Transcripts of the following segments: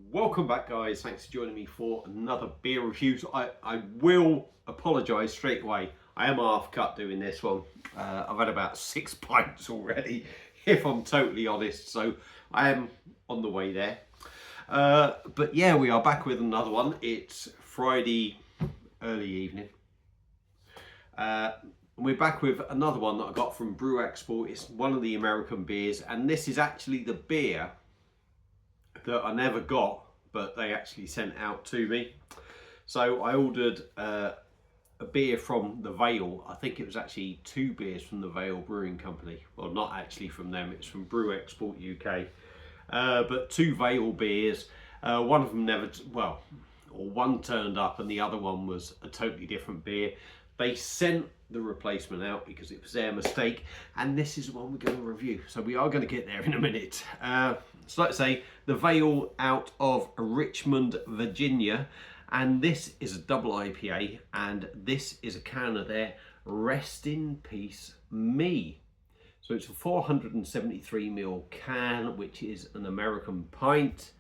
Welcome back, guys. Thanks for joining me for another beer review. I will apologise straight away. I am half cut doing this one. I've had about 6 pints already, if I'm totally honest. So I am on the way there. But yeah, we are back with another one. It's Friday early evening. We're back with another one that I got from Brew Export. It's one of the American beers, and this is actually the beer that I never got, but they actually sent out to me. So I ordered a beer from the Vale. I think it was actually 2 beers from the Vale Brewing Company. Well, not actually from them, it's from Brew Export UK. But 2 Vale beers. One of them never, well, or one turned up and the other one was a totally different beer. They sent the replacement out because it was their mistake, and this is the one we're going to review. So we are going to get there in a minute. So let's say the Vale out of Richmond, Virginia, and this is a double IPA, and this is a can of their Rest in Peace Me. So it's a 473ml can, which is an American pint.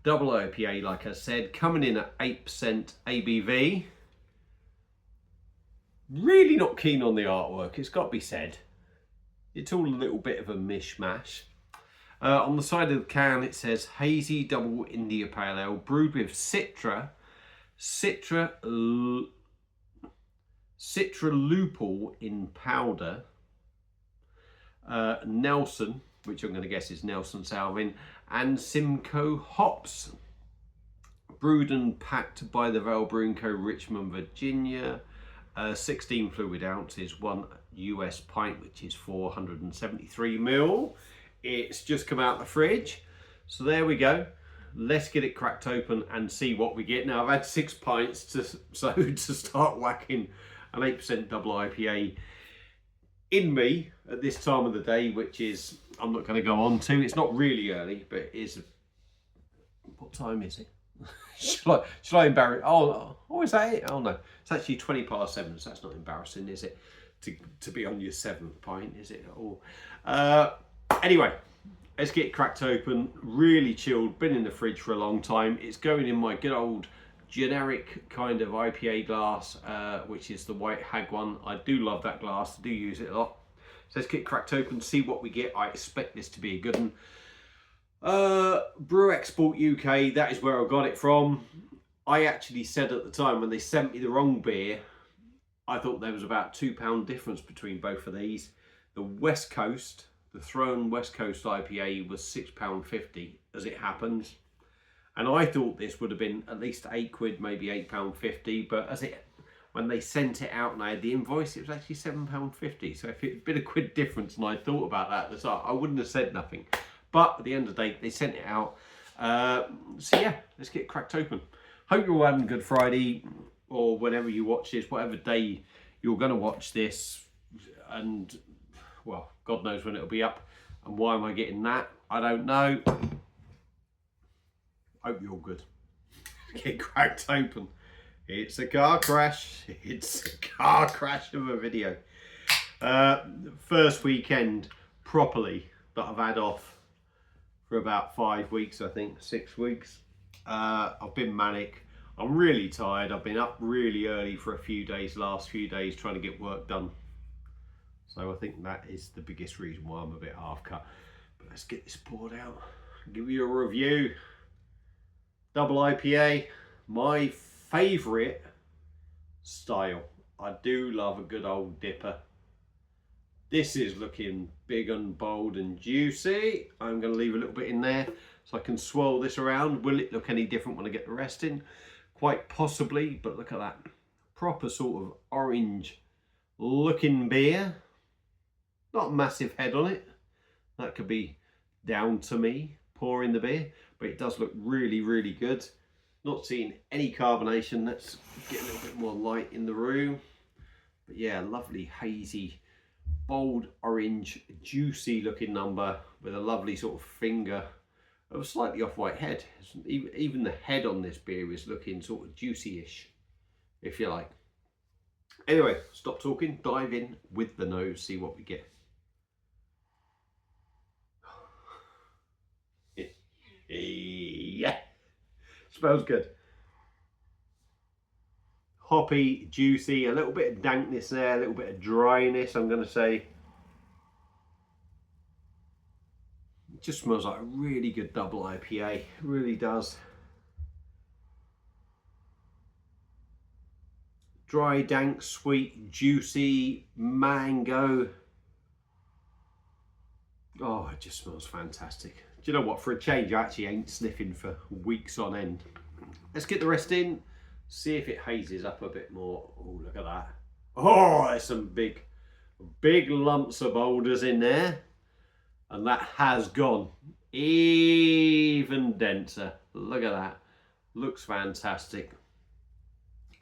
Double IPA, like I said, coming in at 8% ABV. Really not keen on the artwork, it's got to be said. It's all a little bit of a mishmash. On the side of the can it says Hazy Double India Pale Ale, brewed with Citra lupul in powder, Nelson, which I'm going to guess is Nelson Salvin, and Simcoe hops. Brewed and packed by the Vale Brewing Co. Richmond, Virginia. 16 fluid ounces, 1 US pint, which is 473ml. It's just come out the fridge. So there we go. Let's get it cracked open and see what we get. Now I've had 6 pints to start whacking an 8% double IPA in me at this time of the day, which is, I'm not going to go on to. It's not really early, but it is. What time is it? Should I embarrass? Oh, is that it? Oh no, it's actually 20 past 7, so that's not embarrassing, is it? To be on your 7th pint, is it at all? Anyway, let's get it cracked open. Really chilled, been in the fridge for a long time. It's going in my good old generic kind of IPA glass, which is the White Hag one. I do love that glass, I do use it a lot. So let's get it cracked open, see what we get. I expect this to be a good one. Brew Export UK, that is where I got it from. I actually said at the time when they sent me the wrong beer, I thought there was about £2 difference between both of these. The West Coast, the Throne West Coast IPA was £6.50 as it happens, and I thought this would have been at least £8, maybe £8.50, but when they sent it out and I had the invoice, it was actually £7.50. So if it had been a quid difference and I thought about that at the start, I wouldn't have said nothing. But at the end of the day, they sent it out. So yeah, let's get cracked open. Hope you're all having a good Friday, or whenever you watch this, whatever day you're going to watch this. And, well, God knows when it'll be up. And why am I getting that? I don't know. Hope you're all good. Get cracked open. It's a car crash. It's a car crash of a video. First weekend properly that I've had off for about 5 weeks, I think, 6 weeks. I've been manic. I'm really tired. I've been up really early for a few days, last few days, trying to get work done. So I think that is the biggest reason why I'm a bit half cut. But let's get this poured out. I'll give you a review. Double IPA, my favourite style. I do love a good old dipper. This is looking big and bold and juicy. I'm going to leave a little bit in there so I can swirl this around. Will it look any different when I get the rest in? Quite possibly, but look at that. Proper sort of orange looking beer. Not a massive head on it. That could be down to me pouring the beer, but it does look really, really good. Not seeing any carbonation. Let's get a little bit more light in the room. But yeah, lovely hazy, bold orange, juicy looking number with a lovely sort of finger of a slightly off-white head. Even the head on this beer is looking sort of juicy-ish, if you like. Anyway, stop talking, dive in with the nose, see what we get. Yeah, Smells good. Hoppy, juicy, a little bit of dankness there, a little bit of dryness, I'm going to say. It just smells like a really good double IPA. It really does. Dry, dank, sweet, juicy, mango. Oh, it just smells fantastic. Do you know what? For a change, I actually ain't sniffing for weeks on end. Let's get the rest in. See if it hazes up a bit more. Oh, look at that. Oh, there's some big lumps of boulders in there. And that has gone even denser. Look at that. Looks fantastic.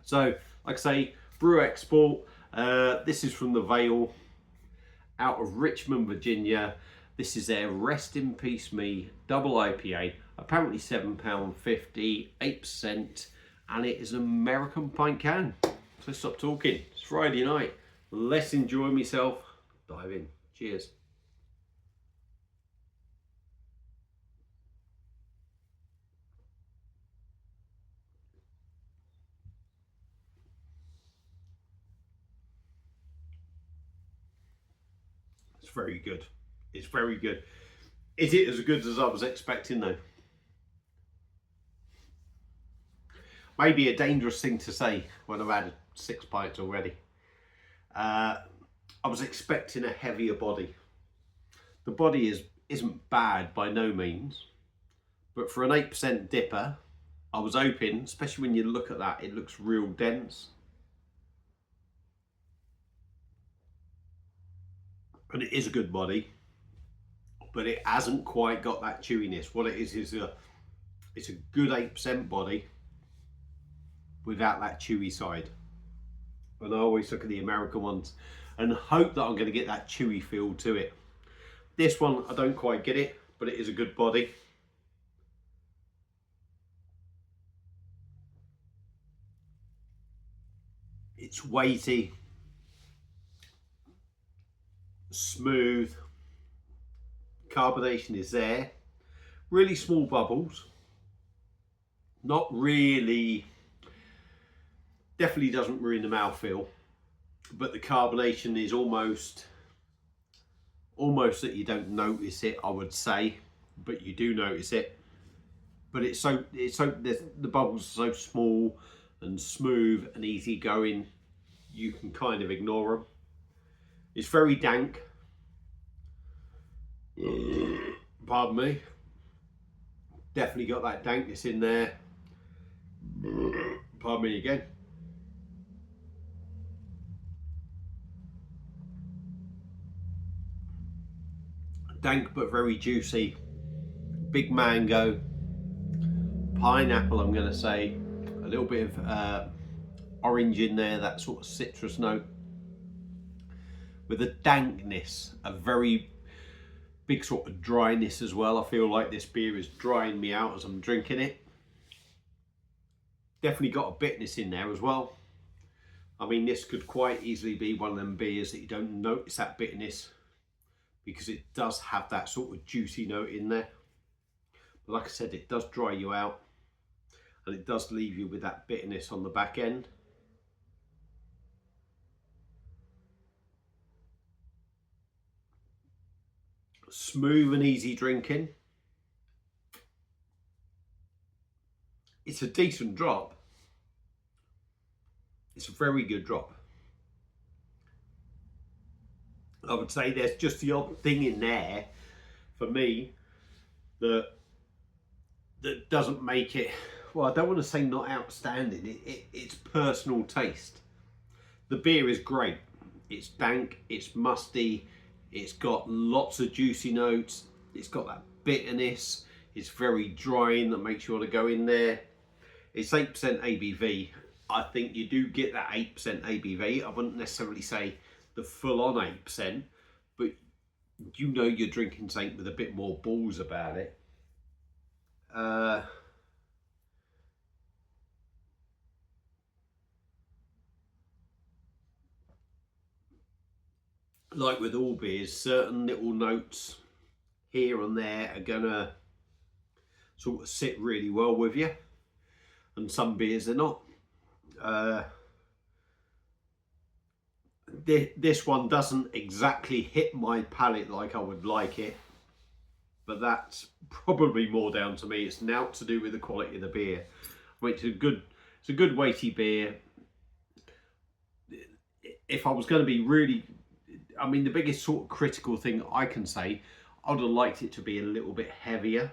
So, like I say, Brew Export. This is from the Vale out of Richmond, Virginia. This is their Rest in Peace Me double IPA. Apparently £7.50, 8%. And it is an American pint can. So stop talking. It's Friday night. Let's enjoy myself. Dive in. Cheers. It's very good. It's very good. Is it as good as I was expecting though? Maybe a dangerous thing to say when I've had 6 pints already. I was expecting a heavier body. The body isn't bad by no means, but for an 8% dipper, I was hoping, especially when you look at that, it looks real dense. And it is a good body, but it hasn't quite got that chewiness. What it is it's a good 8% body without that chewy side. And I always look at the American ones and hope that I'm going to get that chewy feel to it. This one, I don't quite get it, but it is a good body. It's weighty, smooth, carbonation is there, really small bubbles, not really, definitely doesn't ruin the mouthfeel, but the carbonation is almost that you don't notice it, I would say, but you do notice it. But the bubbles are so small and smooth and easy going, you can kind of ignore them. It's very dank. Pardon me. Definitely got that dankness in there. Pardon me again. Dank but very juicy. Big mango. Pineapple, I'm going to say. A little bit of orange in there, that sort of citrus note. With a dankness, a very big sort of dryness as well. I feel like this beer is drying me out as I'm drinking it. Definitely got a bitterness in there as well. I mean, this could quite easily be one of them beers that you don't notice that bitterness, because it does have that sort of juicy note in there. But like I said, it does dry you out and it does leave you with that bitterness on the back end. Smooth and easy drinking. It's a decent drop. It's a very good drop. I would say there's just the odd thing in there for me that doesn't make it, well, I don't want to say not outstanding, it's personal taste. The beer is great. It's dank, it's musty, it's got lots of juicy notes, it's got that bitterness, it's very drying that makes you want to go in there. It's 8% ABV. I think you do get that 8% ABV. I wouldn't necessarily say the full-on 8%, but you know you're drinking something with a bit more balls about it. Like with all beers, certain little notes here and there are gonna sort of sit really well with you. and some beers they're not. This one doesn't exactly hit my palate like I would like it, but that's probably more down to me. It's now to do with the quality of the beer, which is it's a good weighty beer. If I was going to be really, I mean, the biggest sort of critical thing I can say, I would have liked it to be a little bit heavier.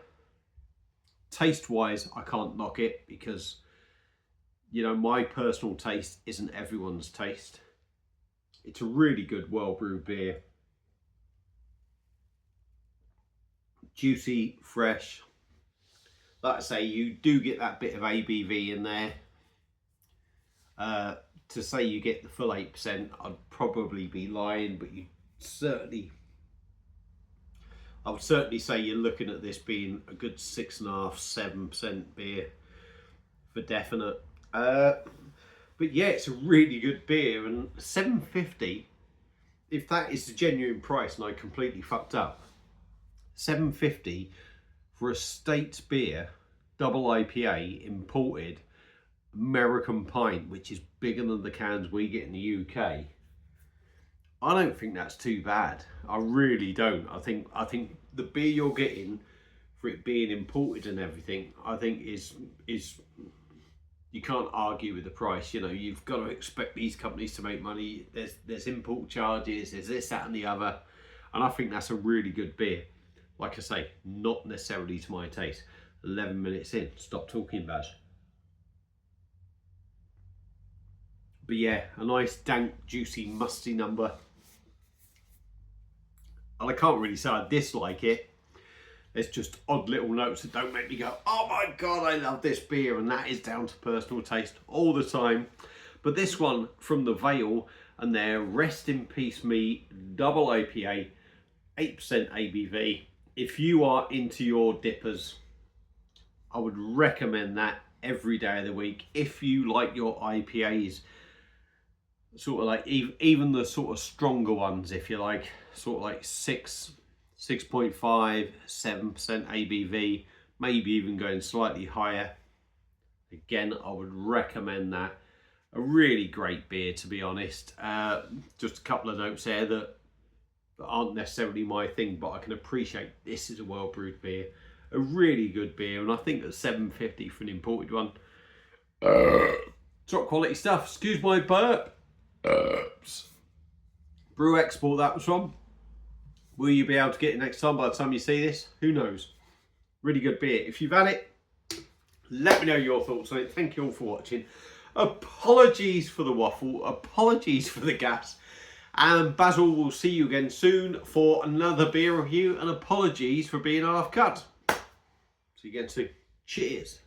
Taste wise, I can't knock it because, you know, my personal taste isn't everyone's taste. It's a really good well brewed beer. Juicy, fresh. Like I say, you do get that bit of ABV in there. To say you get the full 8%, I'd probably be lying, but I would certainly say you're looking at this being a good 6.5–7% beer for definite. But yeah, it's a really good beer, and $7.50, if that is the genuine price and I completely fucked up, $7.50 for a States beer, double IPA, imported, American pint, which is bigger than the cans we get in the UK. I don't think that's too bad. I really don't. I think the beer you're getting for it being imported and everything, I think is you can't argue with the price. You know, you've got to expect these companies to make money. There's import charges, there's this, that and the other. And I think that's a really good beer. Like I say, not necessarily to my taste. 11 minutes in, stop talking about it. But yeah, a nice dank, juicy, musty number. And I can't really say I dislike it. There's just odd little notes that don't make me go, oh my God, I love this beer. And that is down to personal taste all the time. But this one from the Vale and their Rest in Peace Me double IPA, 8% ABV. If you are into your dippers, I would recommend that every day of the week. If you like your IPAs, sort of like even the sort of stronger ones, if you like, sort of like 6.5, 7% ABV, maybe even going slightly higher. Again, I would recommend that. A really great beer, to be honest. Just a couple of notes there that aren't necessarily my thing, but I can appreciate this is a well brewed beer. A really good beer, and I think that $7.50 for an imported one. Top quality stuff. Excuse my burp. Brew Export that was from. Will you be able to get it next time by the time you see this? Who knows? Really good beer. If you've had it, let me know your thoughts on it. Thank you all for watching. Apologies for the waffle. Apologies for the gas. And Basil will see you again soon for another beer review. And apologies for being half cut. See you again soon. Cheers.